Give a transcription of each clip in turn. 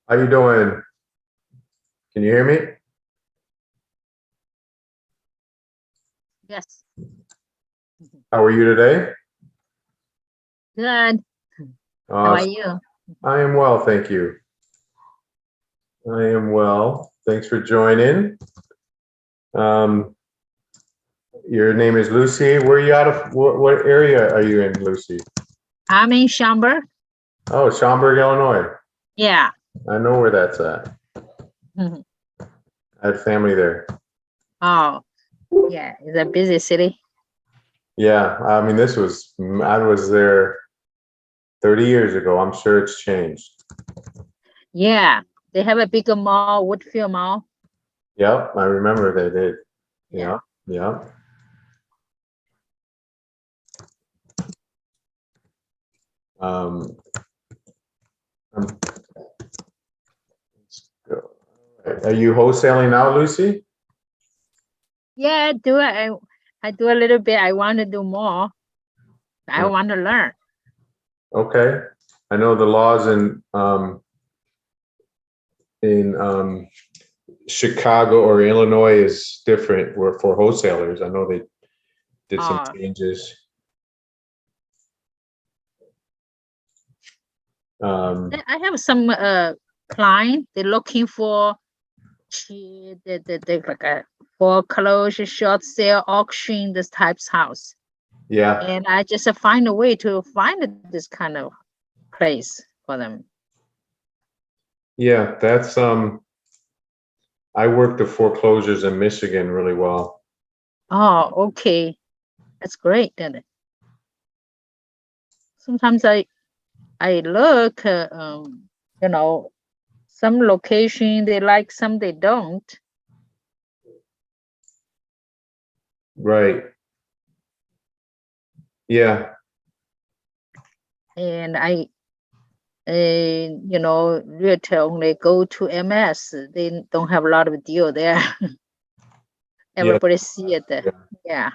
How you doing? Can you hear me? Yes. How are you today? Good. How are Awesome. you? I am well, thank you. I am well. Thanks for joining. Um, your name is Lucy. Where are you out of? What area are you in, Lucy? I'm in Schaumburg. Oh, Schaumburg, Illinois. Yeah. I know where that's at. Mhm. I had family there. Oh, yeah. It's a busy city. Yeah, I mean, I was there 30 years ago. I'm sure it's changed. Yeah. They have a bigger mall, Woodfield Mall. Yep, I remember they did. Yeah. Yeah. Um, I'm- let's go. Are you wholesaling now, Lucy? Yeah, I do. I do a little bit. I want to do more. I want to learn. Okay. I know the laws in Chicago or Illinois is different for wholesalers. I know they did some Oh, changes. Um, I have some client. They're looking for like a foreclosure, short sale, auction, this type's house. yeah, And I just find a way to find this kind of place for them. yeah, that's I work the foreclosures in Michigan really well. Oh, okay. That's great. Then sometimes I look, you know, some location they like, some they don't. Right. Yeah. And realtor only go to MS. They don't have a lot of deal there. Yeah. Everybody see it. Yeah. Yeah.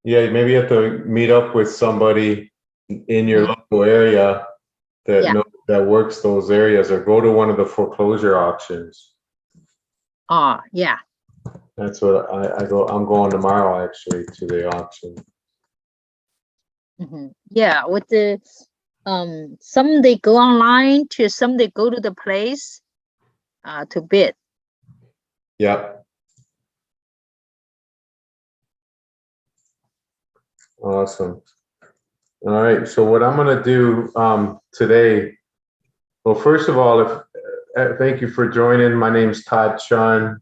Yeah, maybe you have to meet up with somebody in your Mhm. local area Yeah. that works those areas, or go to one of the foreclosure auctions. Oh, yeah. That's what I go. I'm going tomorrow actually to the auction. Yeah. With the some they go online to some they go to the place to bid. Yep. Awesome. All right. So what I'm gonna do today. Well, first of all, thank you for joining. My name's Todd Chunn.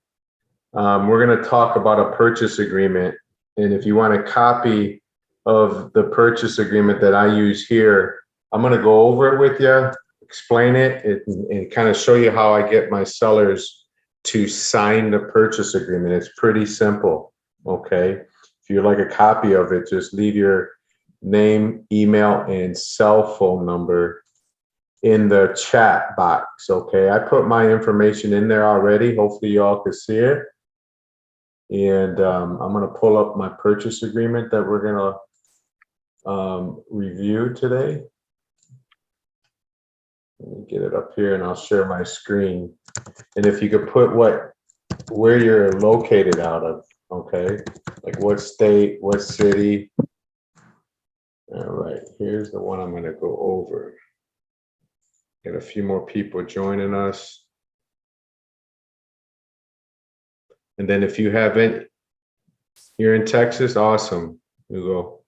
We're going to talk about a purchase agreement. And if you want a copy of the purchase agreement that I use here, I'm going to go over it with you, explain it, and kind of show you how I get my sellers to sign the purchase agreement. It's pretty simple. Okay. If you'd like a copy of it, just leave your name, email, and cell phone number in the chat box. Okay. I put my information in there already. Hopefully you all can see it. And I'm going to pull up my purchase agreement that we're going to review today. Let me get it up here and I'll share my screen. And if you could put where you're located out of, okay? Like what state, what city. All right, here's the one I'm going to go over. Get a few more people joining us. And then if you haven't, you're in Texas, awesome. You go.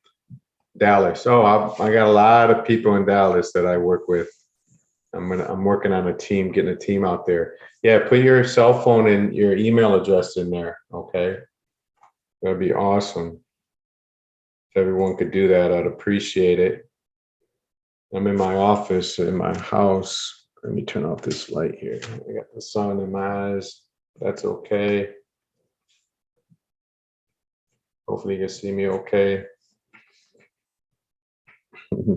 Dallas. Oh, I got a lot of people in Dallas that I work with. I'm working on a team, getting a team out there. Yeah, put your cell phone and your email address in there. Okay. That'd be awesome. If everyone could do that, I'd appreciate it. I'm in my office in my house. Let me turn off this light here. I got the sun in my eyes. That's okay. Hopefully you can see me okay.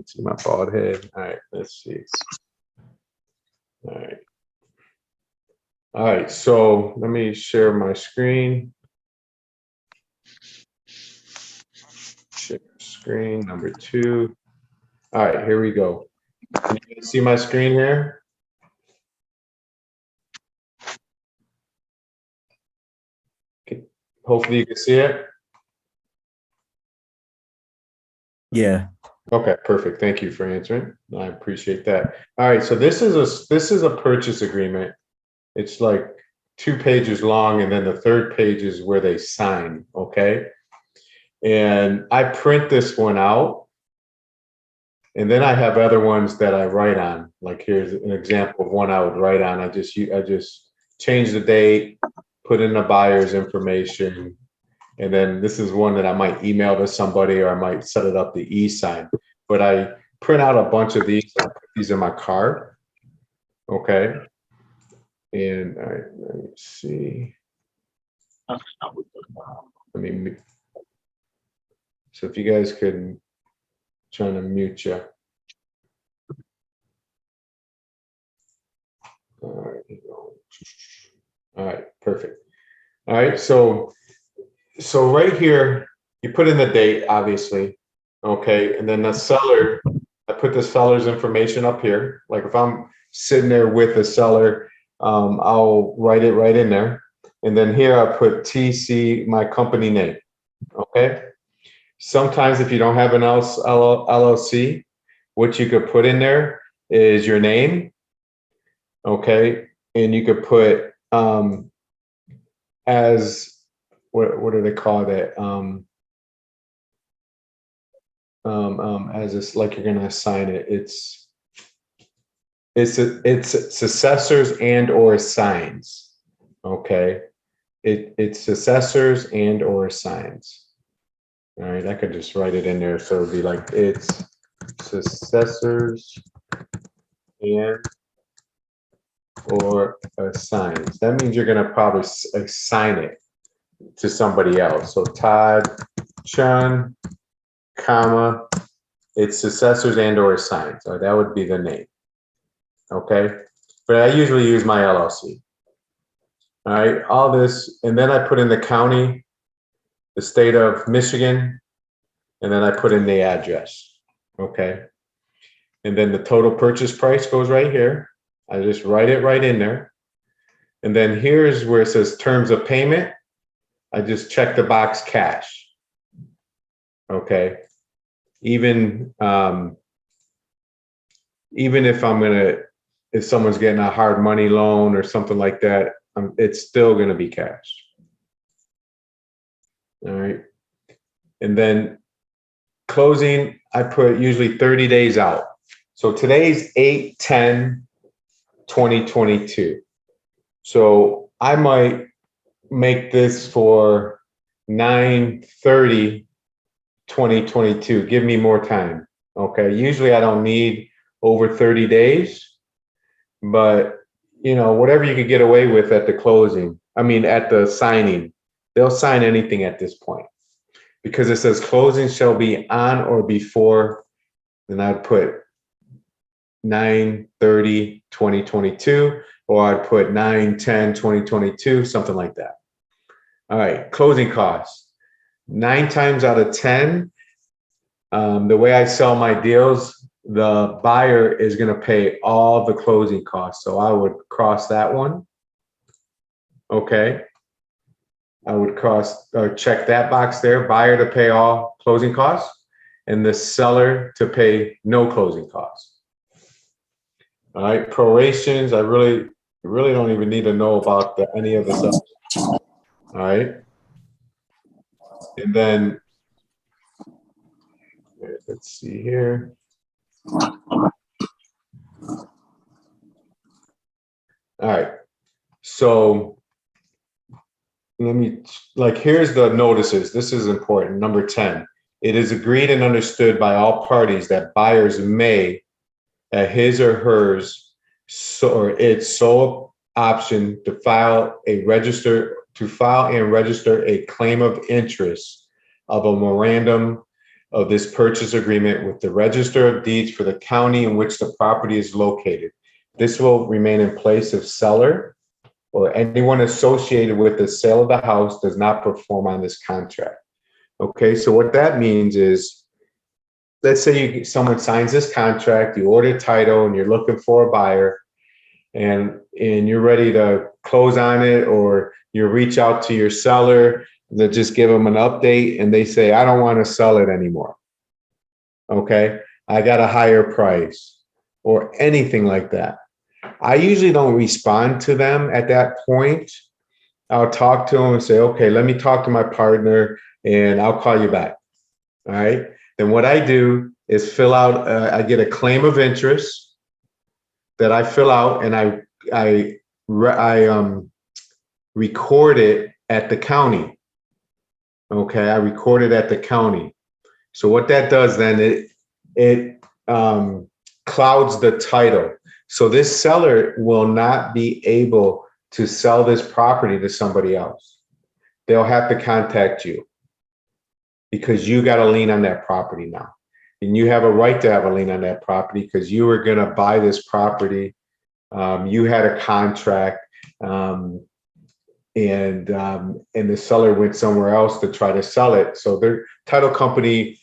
See my bald head. All right, let's see. All right. All right, so let me share my screen. Share screen number 2. All right, here we go. Can you see my screen here? Okay. Hopefully you can see it. Yeah. Okay, perfect. Thank you for answering. I appreciate that. All right, so this is a purchase agreement. It's like 2 pages long, and then the third page is where they sign, okay? And I print this one out, and then I have other ones that I write on. Like here's an example of one I would write on. I just change the date, put in the buyer's information, and then this is one that I might email to somebody, or I might set it up the e-sign. But I print out a bunch of these, and I put these in my card, okay? And all right, let me see. So if you guys could, trying to mute you. All right, perfect. All right, so right here, you put in the date, obviously, okay, and then the seller, I put the seller's information up here. Like if I'm sitting there with the seller, I'll write it right in there. And then here I put TC, my company name, okay? Sometimes if you don't have an LLC, what you could put in there is your name, okay? And you could put as, what do they call that? As it's like you're gonna assign it. It's successors and or assigns, okay? It's successors and or assigns. All right, I could just write it in there, so it'd be like it's successors and or assigns. That means you're gonna probably assign it to somebody else. So Todd, Chunn, comma, it's successors and or assigns. So that would be the name. Okay, but I usually use my LLC. All right, all this, and then I put in the county, the state of Michigan, and then I put in the address. Okay, and then the total purchase price goes right here. I just write it right in there. And then here's where it says terms of payment. I just check the box cash. Okay, even if someone's getting a hard money loan or something like that, it's still going to be cash. All right. And then closing, I put usually 30 days out. So today's 8/10/2022. So I might make this for 9/30/2022. Give me more time. Okay. Usually I don't need over 30 days. But, you know, whatever you could get away with at the closing, I mean, at the signing, they'll sign anything at this point because it says closing shall be on or before, then I'd put 9/30/2022, or I'd put 9/10/2022, something like that. All right, closing costs. 9 times out of 10, the way I sell my deals, the buyer is going to pay all the closing costs. So I would cross that one. Okay. I would check that box there, buyer to pay all closing costs and the seller to pay no closing costs. All right. Prorations, I really don't even need to know about any of the stuff. All right. And then let's see here. All right, so here's the notices. This is important. Number 10, it is agreed and understood by all parties that buyers may, at his or hers, or its sole option, to file and register a claim of interest of a memorandum of this purchase agreement with the Register of Deeds for the county in which the property is located. This will remain in place if seller or anyone associated with the sale of the house does not perform on this contract. Okay, so what that means is let's say someone signs this contract, you order title, and you're looking for a buyer, and you're ready to close on it, or you reach out to your seller to just give them an update, and they say, I don't want to sell it anymore. Okay, I got a higher price, or anything like that. I usually don't respond to them at that point. I'll talk to them and say, okay, let me talk to my partner and I'll call you back. All right. Then what I do is fill out, I get a claim of interest that I fill out, and I record it at the county. Okay. I record it at the county. So what that does then, it clouds the title. So this seller will not be able to sell this property to somebody else. They'll have to contact you because you got a lien on that property now. And you have a right to have a lien on that property because you were going to buy this property. You had a contract, and the seller went somewhere else to try to sell it. So their title company,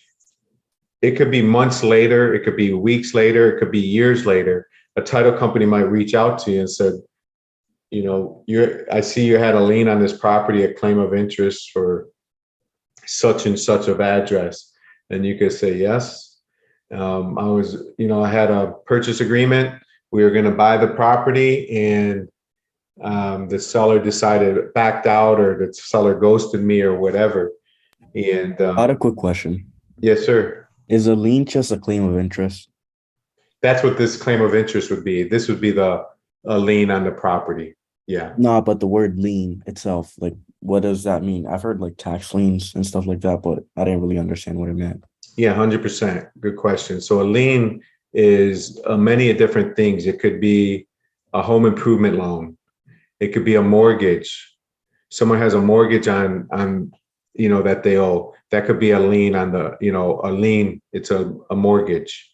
it could be months later, it could be weeks later, it could be years later. A title company might reach out to you and said, you know, I see you had a lien on this property, a claim of interest for such and such of address. And you could say, yes, I had a purchase agreement. We were going to buy the property, and the seller backed out, or the seller ghosted me or whatever. And I had a quick question. yes, sir. Is a lien just a claim of interest? That's what this claim of interest would be. This would be a lien on the property. Yeah. No, but the word lien itself, like, what does that mean? I've heard like tax liens and stuff like that, but I didn't really understand what it meant. Yeah, 100%. Good question. So a lien is many different things. It could be a home improvement loan. It could be a mortgage. Someone has a mortgage on that they owe. That could be a lien on a lien. It's a mortgage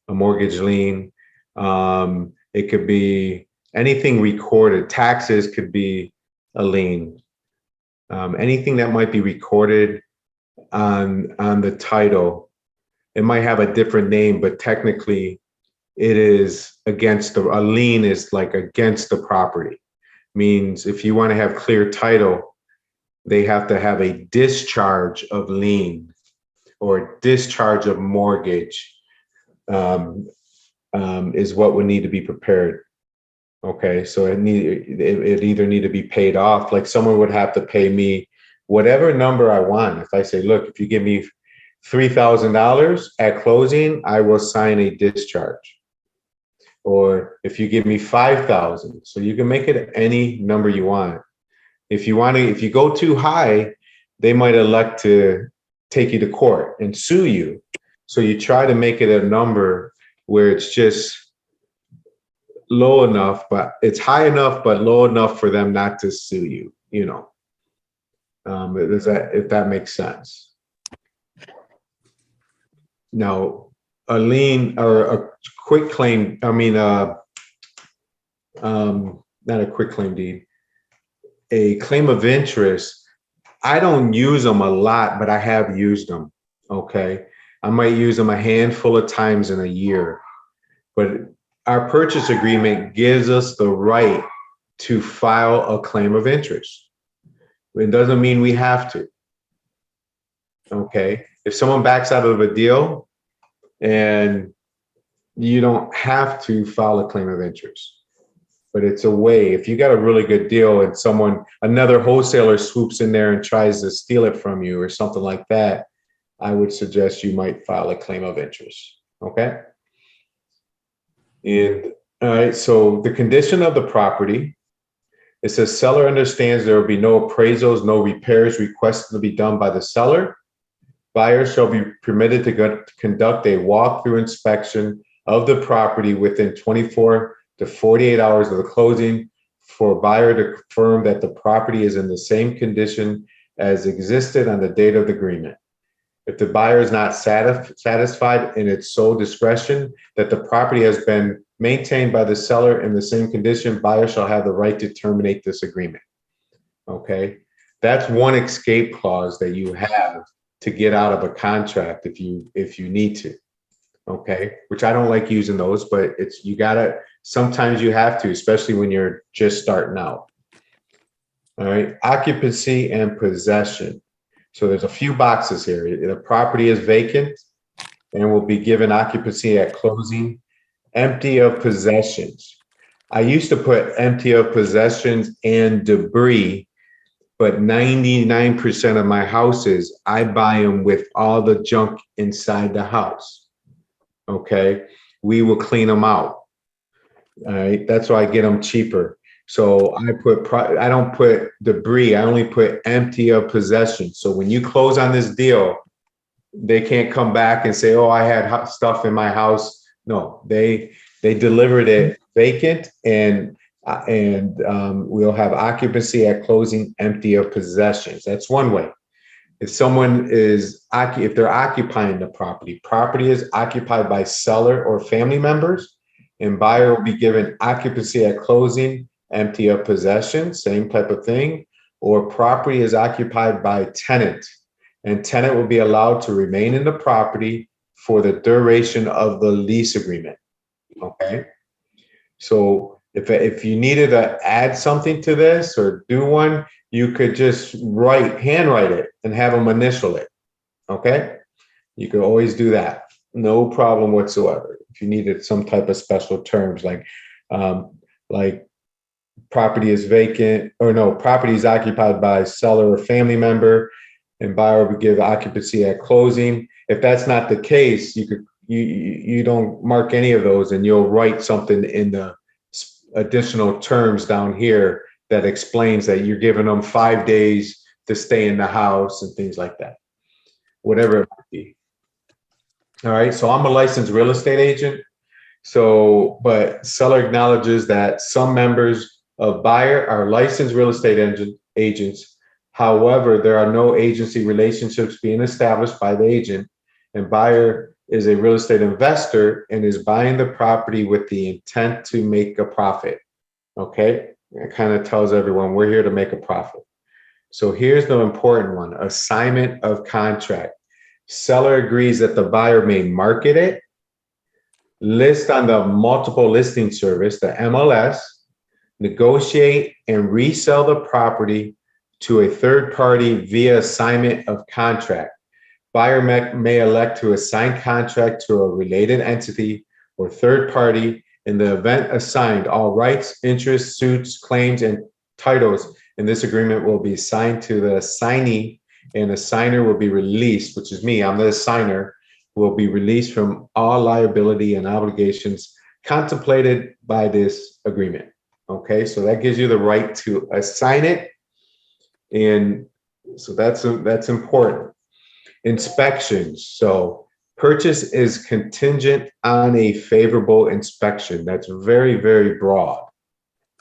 lien. It could be anything recorded. Taxes could be a lien. Anything that might be recorded on the title. It might have a different name, but technically it is a lien is like against the property. Means if you want to have clear title, they have to have a discharge of lien or discharge of mortgage, is what would need to be prepared. Okay, so it either need to be paid off. Like someone would have to pay me whatever number I want. If I say, look, if you give me $3,000 at closing, I will sign a discharge. Or if you give me 5,000, so you can make it any number you want. If you go too high, they might elect to take you to court and sue you. So you try to make it a number where it's just low enough, but it's high enough, but low enough for them not to sue you, if that makes sense. Now, a lien or a quit claim, not a quit claim deed, a claim of interest, I don't use them a lot, but I have used them, okay? I might use them a handful of times in a year, but our purchase agreement gives us the right to file a claim of interest. It doesn't mean we have to, okay? If someone backs out of a deal, and you don't have to file a claim of interest, but it's a way. If you got a really good deal and another wholesaler swoops in there and tries to steal it from you or something like that, I would suggest you might file a claim of interest, okay? And all right, so the condition of the property, it says seller understands there will be no appraisals, no repairs requested to be done by the seller. Buyer shall be permitted to conduct a walkthrough inspection of the property within 24 to 48 hours of the closing for buyer to confirm that the property is in the same condition as existed on the date of the agreement. If the buyer is not satisfied in its sole discretion that the property has been maintained by the seller in the same condition, buyer shall have the right to terminate this agreement. Okay, that's one escape clause that you have to get out of a contract if you need to. Okay, which I don't like using those, but you gotta, sometimes you have to, especially when you're just starting out. All right, occupancy and possession. So there's a few boxes here. The property is vacant and will be given occupancy at closing, empty of possessions. I used to put empty of possessions and debris, but 99% of my houses, I buy them with all the junk inside the house. Okay, we will clean them out. All right, that's why I get them cheaper. So I don't put debris, I only put empty of possession. So when you close on this deal, they can't come back and say, oh, I had stuff in my house. No, they delivered it vacant, and we'll have occupancy at closing, empty of possessions. That's one way. If if they're occupying the property is occupied by seller or family members, and buyer will be given occupancy at closing, empty of possession, same type of thing. Or property is occupied by tenant, and tenant will be allowed to remain in the property for the duration of the lease agreement. Okay. So if you needed to add something to this or do one, you could just handwrite it and have them initial it. Okay. You could always do that. No problem whatsoever. If you needed some type of special terms like property is vacant, or no, property is occupied by seller or family member, and buyer would give occupancy at closing. If that's not the case, you don't mark any of those, and you'll write something in the additional terms down here that explains that you're giving them 5 days to stay in the house and things like that, whatever it might be. All right, so I'm a licensed real estate agent. So, but seller acknowledges that some members of buyer are licensed real estate agents. However, there are no agency relationships being established by the agent, and buyer is a real estate investor and is buying the property with the intent to make a profit. Okay, it kind of tells everyone we're here to make a profit. So here's the important one: assignment of contract. Seller agrees that the buyer may market it, list on the multiple listing service, the MLS, negotiate and resell the property to a third party via assignment of contract. Buyer may elect to assign contract to a related entity or third party. In the event assigned, all rights, interests, suits, claims, and titles in this agreement will be assigned to the assignee, and the assigner will be released, which is me, I'm the assigner, will be released from all liability and obligations contemplated by this agreement. Okay, so that gives you the right to assign it. And so that's important. Inspections. So purchase is contingent on a favorable inspection. That's very, very broad.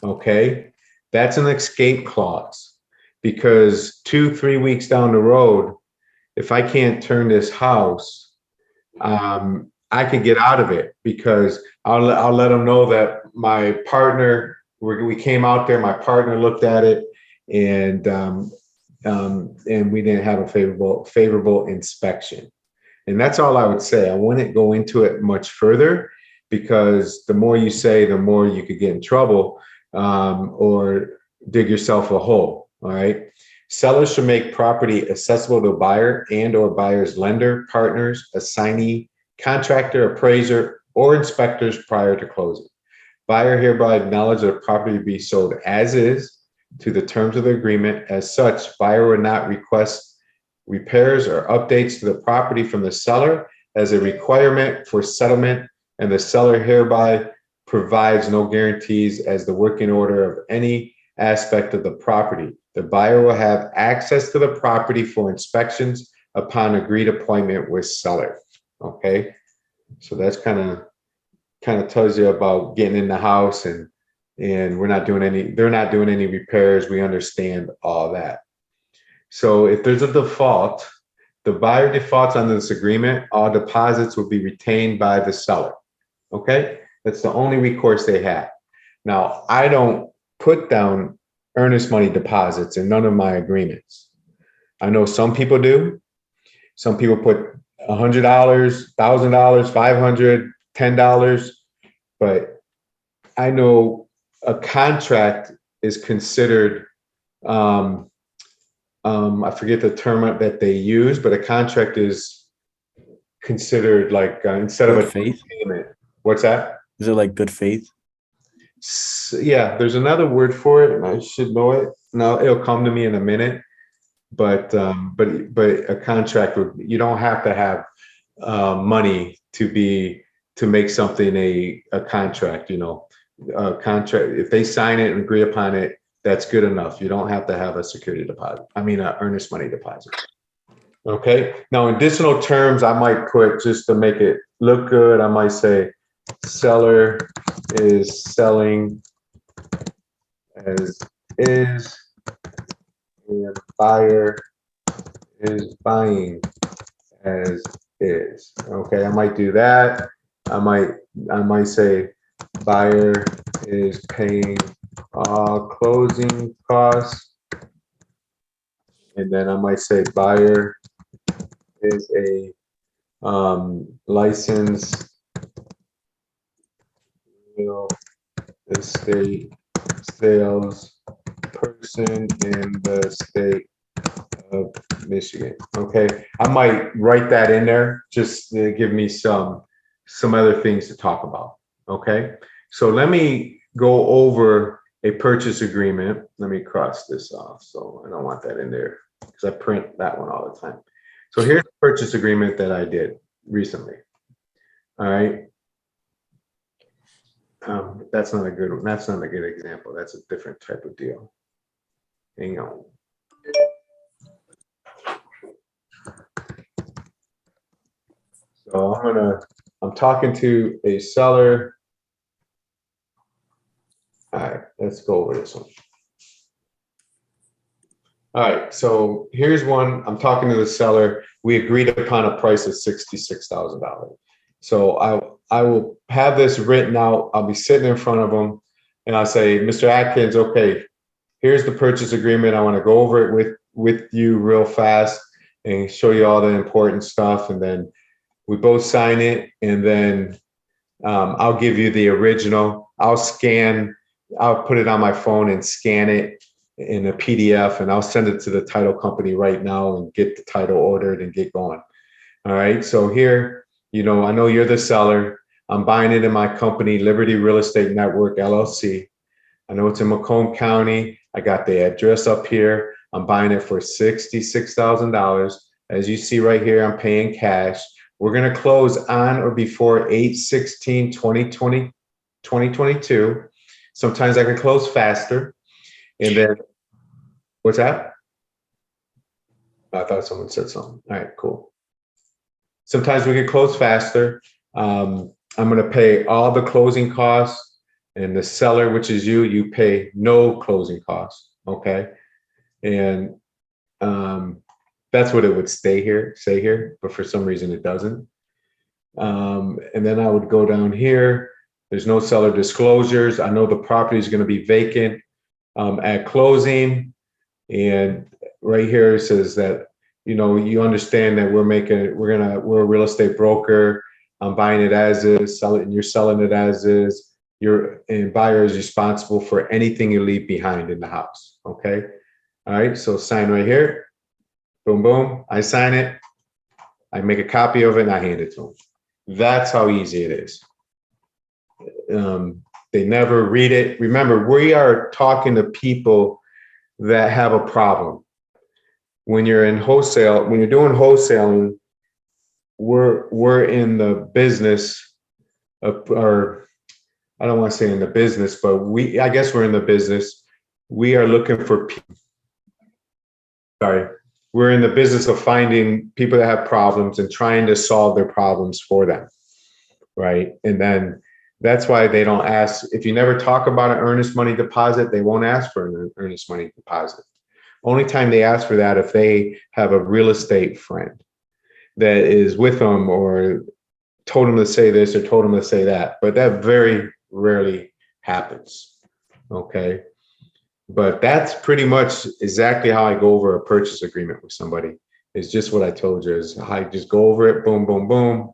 Okay, that's an escape clause, because 2-3 weeks down the road, if I can't turn this house, I can get out of it, because I'll let them know that my partner, we came out there, my partner looked at it, and we didn't have a favorable inspection. And that's all I would say. I wouldn't go into it much further, because the more you say, the more you could get in trouble, or dig yourself a hole. All right. Sellers should make property accessible to buyer and or buyer's lender, partners, assignee, contractor, appraiser, or inspectors prior to closing. Buyer hereby acknowledges that property be sold as is to the terms of the agreement. As such, buyer will not request repairs or updates to the property from the seller as a requirement for settlement, and the seller hereby provides no guarantees as the working order of any aspect of the property. The buyer will have access to the property for inspections upon agreed appointment with seller. Okay, so that's kind of tells you about getting in the house, and they're not doing any repairs. We understand all that. So if there's a default, the buyer defaults on this agreement, all deposits will be retained by the seller. Okay, that's the only recourse they have. Now, I don't put down earnest money deposits in none of my agreements. I know some people do. Some people put $100, $1,000, $500, $10. But I know a contract is considered, I forget the term that they use, but a contract is considered like instead of Good a faith? payment. What's that? Is it like good faith? Yeah, there's another word for it, and I should know it. No, it'll come to me in a minute. But a contract would, you don't have to have money to make something a contract. You know, a contract, if they sign it and agree upon it, that's good enough. You don't have to have a security deposit. I mean, an earnest money deposit. Okay. Now, additional terms I might put just to make it look good. I might say seller is selling as is, and buyer is buying as is. Okay, I might do that. I might say buyer is paying all closing costs. And then I might say buyer is a licensed real estate sales person in the state of Michigan. Okay, I might write that in there just to give me some other things to talk about. Okay, so let me go over a purchase agreement. Let me cross this off, so I don't want that in there because I print that one all the time. So here's the purchase agreement that I did recently. All right. That's not a good one. That's not a good example. That's a different type of deal. Hang on. So I'm talking to a seller. All right, let's go over this one. All right, so here's one. I'm talking to the seller. We agreed upon a price of $66,000. So I will have this written out. I'll be sitting in front of him and I'll say, Mr. Atkins, okay, here's the purchase agreement. I want to go over it with you real fast and show you all the important stuff. And then we both sign it. And then I'll give you the original. I'll put it on my phone and scan it in a PDF, and I'll send it to the title company right now and get the title ordered and get going. All right. So here, I know you're the seller. I'm buying it in my company, Liberty Real Estate Network, LLC. I know it's in Macomb County. I got the address up here. I'm buying it for $66,000. As you see right here, I'm paying cash. We're going to close on or before 8/16/2022. Sometimes I can close faster. And then, what's that? I thought someone said something. All right, cool. Sometimes we can close faster. I'm going to pay all the closing costs, and the seller, which is you pay no closing costs. Okay. And that's what it would say here, but for some reason it doesn't. And then I would go down here. There's no seller disclosures. I know the property is going to be vacant at closing. And right here it says that, you understand that we're a real estate broker. I'm buying it as is, and you're selling it as is. And buyer is responsible for anything you leave behind in the house. Okay. All right. So sign right here. Boom, boom. I sign it. I make a copy of it and I hand it to them. That's how easy it is. They never read it. Remember, we are talking to people that have a problem. When you're doing wholesaling, we're in the business of, or I don't want to say in the business, but I guess we're in the business. We are looking for people. Sorry. We're in the business of finding people that have problems and trying to solve their problems for them. Right. And then that's why they don't ask. If you never talk about an earnest money deposit, they won't ask for an earnest money deposit. Only time they ask for that if they have a real estate friend that is with them or told them to say this or told them to say that. But that very rarely happens. Okay. But that's pretty much exactly how I go over a purchase agreement with somebody. It's just what I told you. Is I just go over it, boom, boom, boom,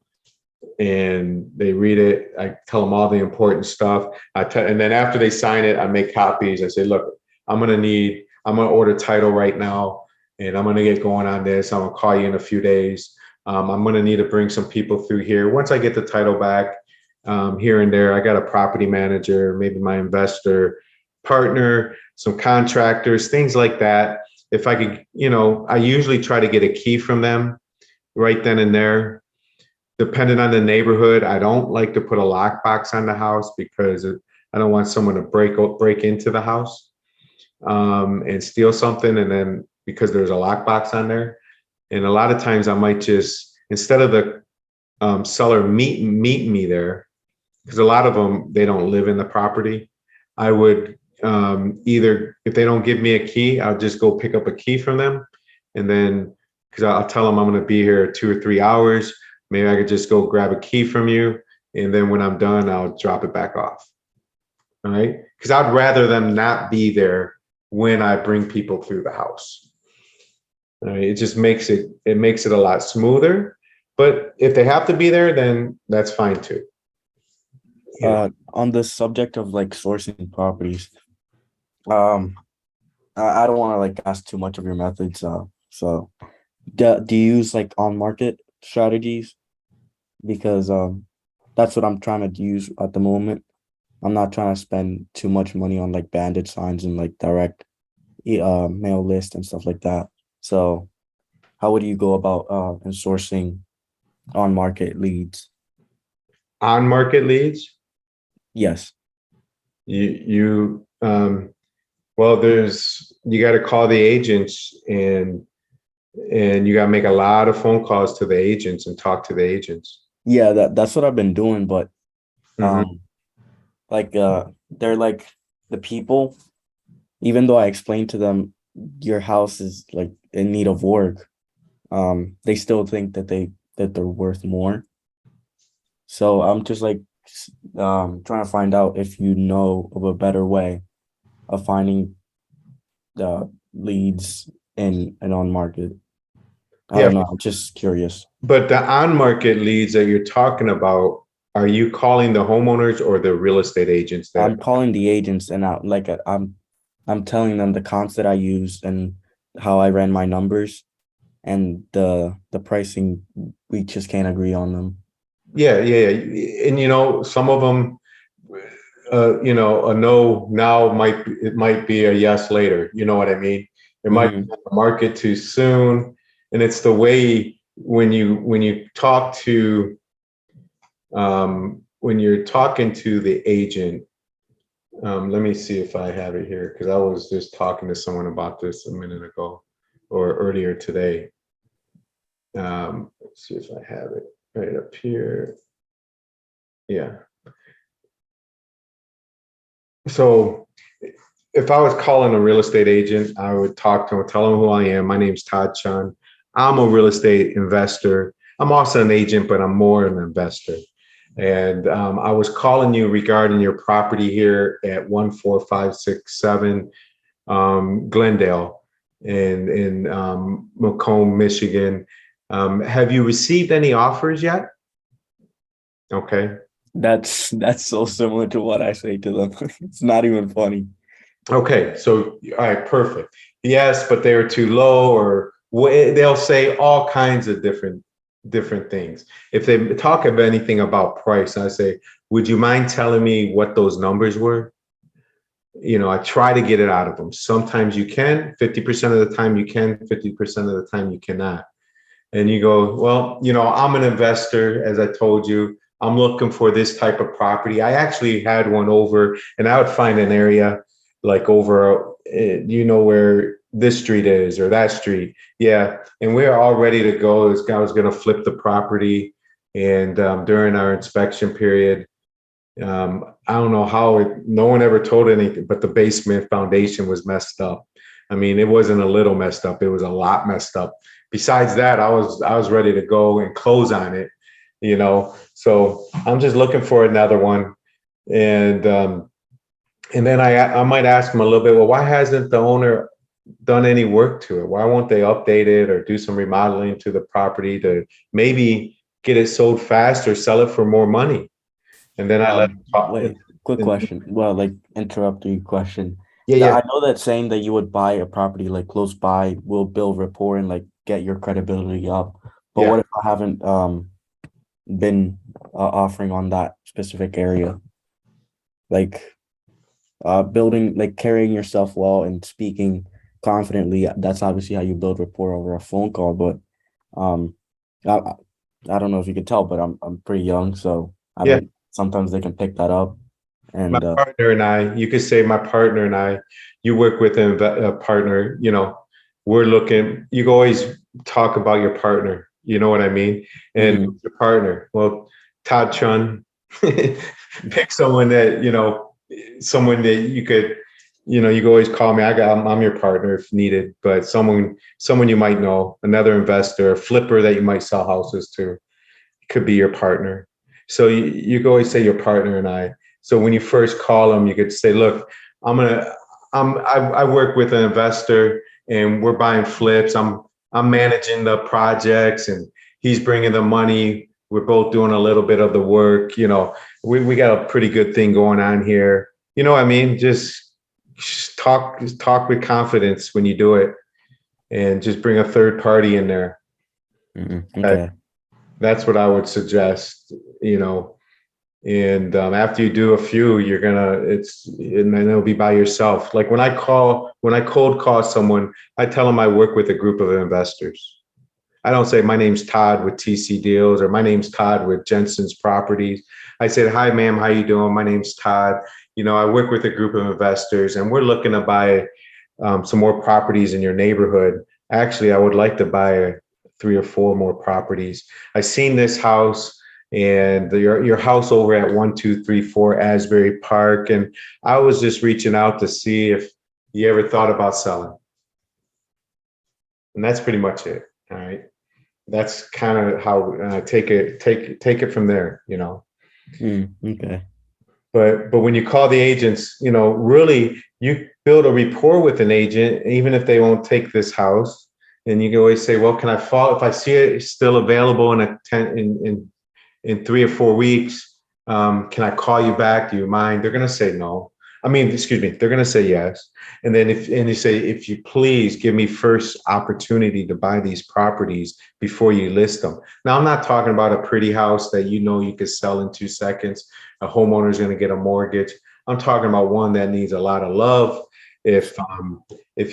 and they read it. I tell them all the important stuff. And then after they sign it, I make copies. I say, look, I'm gonna order title right now, and I'm gonna get going on this. I'm gonna call you in a few days. I'm gonna need to bring some people through here. Once I get the title back, here and there, I got a property manager, maybe my investor partner, some contractors, things like that. If I could, I usually try to get a key from them right then and there. Depending on the neighborhood, I don't like to put a lockbox on the house because I don't want someone to break into the house and steal something. And then because there's a lockbox on there, and a lot of times I might just, instead of the seller meet me there, because a lot of them, they don't live in the property. I would either, if they don't give me a key, I'll just go pick up a key from them. And then, because I'll tell them I'm going to be here 2 or 3 hours. Maybe I could just go grab a key from you. And then when I'm done, I'll drop it back off. All right. Because I'd rather them not be there when I bring people through the house. All right? It just makes it a lot smoother. But if they have to be there, then that's fine too. On the subject of like sourcing properties, I don't want to like ask too much of your methods. So do you use like on market strategies? Because that's what I'm trying to use at the moment. I'm not trying to spend too much money on like bandit signs and like direct mail list and stuff like that. So how would you go about in sourcing on market leads? On market leads? Yes. Well, you got to call the agents and you got to make a lot of phone calls to the agents and talk to the agents. Yeah, that's what I've been doing, but like they're like the people, even though I explained to them your house is like in need of work, they still think that they're worth more. So I'm just like trying to find out if you know of a better way of finding leads in an on market. I don't know. I'm just curious. But the on market leads that you're talking about, are you calling the homeowners or the real estate agents? I'm calling the agents and I'm telling them the comps that I use and how I ran my numbers, and the pricing, we just can't agree on them. Yeah. And some of them, a no now might be a yes later. You know what I mean? It might be on the market too soon, and it's the way when you talk to when you're talking to the agent. Let me see if I have it here, because I was just talking to someone about this a minute ago or earlier today. Let's see if I have it right up here. Yeah. So if I was calling a real estate agent, I would talk to him, tell him who I am. My name's Todd Chunn. I'm a real estate investor. I'm also an agent, but I'm more an investor. And I was calling you regarding your property here at 14567 Glendale in Macomb, Michigan. Have you received any offers yet? Okay. That's so similar to what I say to them. It's not even funny. Okay, so all right, perfect. Yes, but they were too low, or they'll say all kinds of different things. If they talk about anything about price, I say, would you mind telling me what those numbers were? I try to get it out of them. Sometimes you can, 50% of the time you can, 50% of the time you cannot. And you go, well, I'm an investor, as I told you. I'm looking for this type of property. I actually had one over, and I would find an area like over, where this street is or that street. Yeah. And we're all ready to go. This guy was going to flip the property. And during our inspection period, I don't know how no one ever told anything, but the basement foundation was messed up. I mean, it wasn't a little messed up. It was a lot messed up. Besides that, I was ready to go and close on it, so I'm just looking for another one. And then I might ask him a little bit, well, why hasn't the owner done any work to it? Why won't they update it or do some remodeling to the property to maybe get it sold fast or sell it for more money? And then I let them talk. Wait, quick question. Well, like interrupting question. Yeah, That yeah, I know that saying that you would buy a property like close by will build rapport and like get your credibility up. But yeah. what if I haven't been offering on that specific area? Like building, like carrying yourself well and speaking confidently. That's obviously how you build rapport over a phone call. But um, I, I don't know if you could tell, but I'm pretty young, so I Yeah. don't. Sometimes they can pick that up, My and partner and I, you could say my partner and I, you work with a partner, we're looking, you can always talk about your partner, you know what I mean? And mhm, who's your partner? Well, Todd Chunn, pick someone that, someone that you could, you can always call me. I'm your partner if needed, but someone you might know, another investor, a flipper that you might sell houses to could be your partner. So you can always say your partner and I. So when you first call them, you could say, look, I work with an investor and we're buying flips. I'm managing the projects and he's bringing the money. We're both doing a little bit of the work. We got a pretty good thing going on here. You know what I mean? Just talk with confidence when you do it, and just bring a third party in there. okay. That's what I would suggest, and after you do a few, and then it'll be by yourself. Like when I cold call someone, I tell them I work with a group of investors. I don't say my name's Todd with TC Deals or my name's Todd with Jensen's Properties. I said, hi, ma'am, how you doing? My name's Todd. I work with a group of investors and we're looking to buy some more properties in your neighborhood. Actually, I would like to buy 3 or 4 more properties. I seen this house and your house over at 1234 Asbury Park, and I was just reaching out to see if you ever thought about selling. And that's pretty much it. All right. That's kind of how I take it from there. Okay. But when you call the agents, really you build a rapport with an agent, even if they won't take this house. And you can always say, well, can I follow if I see it still available in 3 or 4 weeks? Can I call you back? Do you mind? They're going to say no. I mean, excuse me, they're going to say yes. And then you say, if you please give me first opportunity to buy these properties before you list them. Now, I'm not talking about a pretty house that you could sell in 2 seconds. A homeowner is going to get a mortgage. I'm talking about one that needs a lot of love. If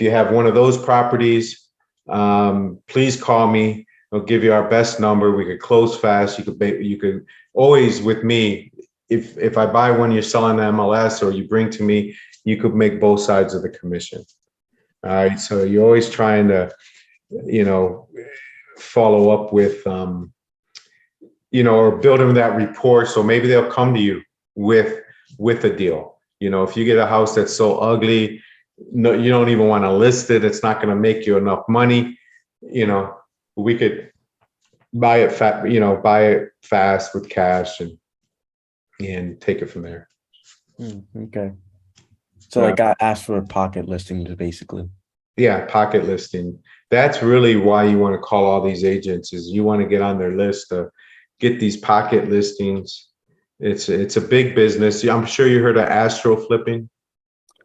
you have one of those properties, please call me. I'll give you our best number. We could close fast. You could always with me. If I buy one, you're selling the MLS or you bring to me, you could make both sides of the commission. All right. So you're always trying to, follow up with, or building that rapport. So maybe they'll come to you with a deal. If you get a house that's so ugly, no, you don't even want to list it. It's not going to make you enough money. We could buy it fast with cash and take it from there. Okay. So like I asked for pocket listings basically. Yeah, pocket listing. That's really why you want to call all these agents, is you want to get on their list to get these pocket listings. It's a big business. I'm sure you heard of astro flipping.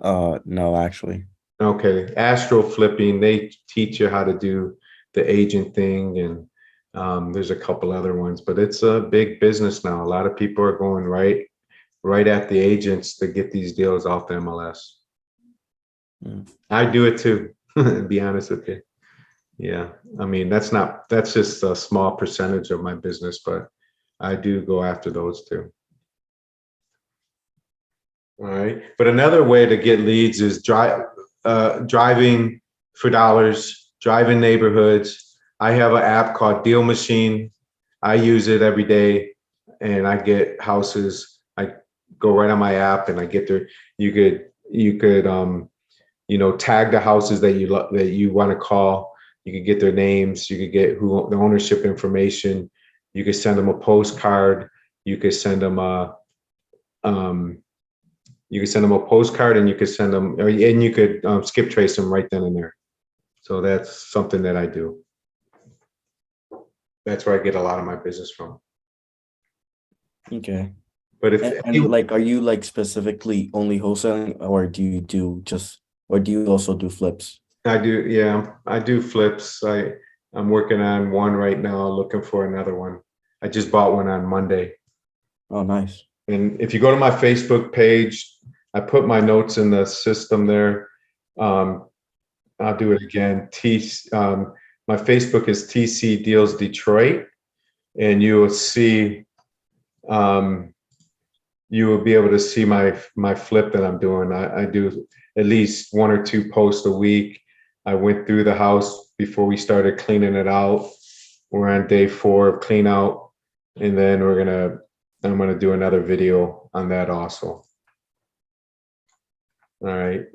No, actually. Okay, astro flipping, they teach you how to do the agent thing, and there's a couple other ones, but it's a big business now. A lot of people are going right at the agents to get these deals off the MLS. I do it too, to be honest with you. Yeah, I mean, that's just a small percentage of my business, but I do go after those too. All right, but another way to get leads is driving for dollars, driving neighborhoods. I have an app called Deal Machine. I use it every day, and I get houses. I go right on my app, and I get there. You could tag the houses that you want to call. You could get their names. You could get the ownership information. You could send them a postcard. You could send them a postcard, and you could send them, and you could skip trace them right then and there. So that's something that I do. That's where I get a lot of my business from. Okay. But if And like, are you like specifically only wholesaling, or do you do just, or do you also do flips? I do, yeah, I do flips. I'm working on one right now, looking for another one. I just bought one on Monday. Oh, nice. And if you go to my Facebook page, I put my notes in the system there. I'll do it again. My Facebook is TC Deals Detroit, and you will see, you will be able to see my flip that I'm doing. I do at least 1 or 2 posts a week. I went through the house before we started cleaning it out. We're on day 4 of clean out, and then I'm gonna do another video on that also. All right,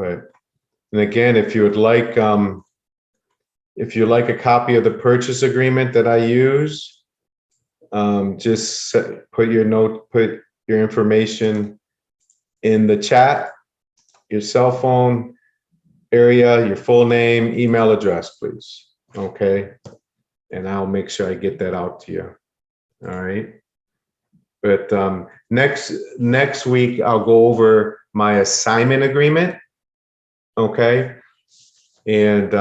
and again, if you would like, if you like a copy of the purchase agreement that I use, just put your information in the chat, your cell phone area, your full name, email address, please. Okay. And I'll make sure I get that out to you. All right. But next week, I'll go over my assignment agreement. Okay. And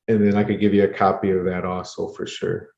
then I could give you a copy of that also for sure.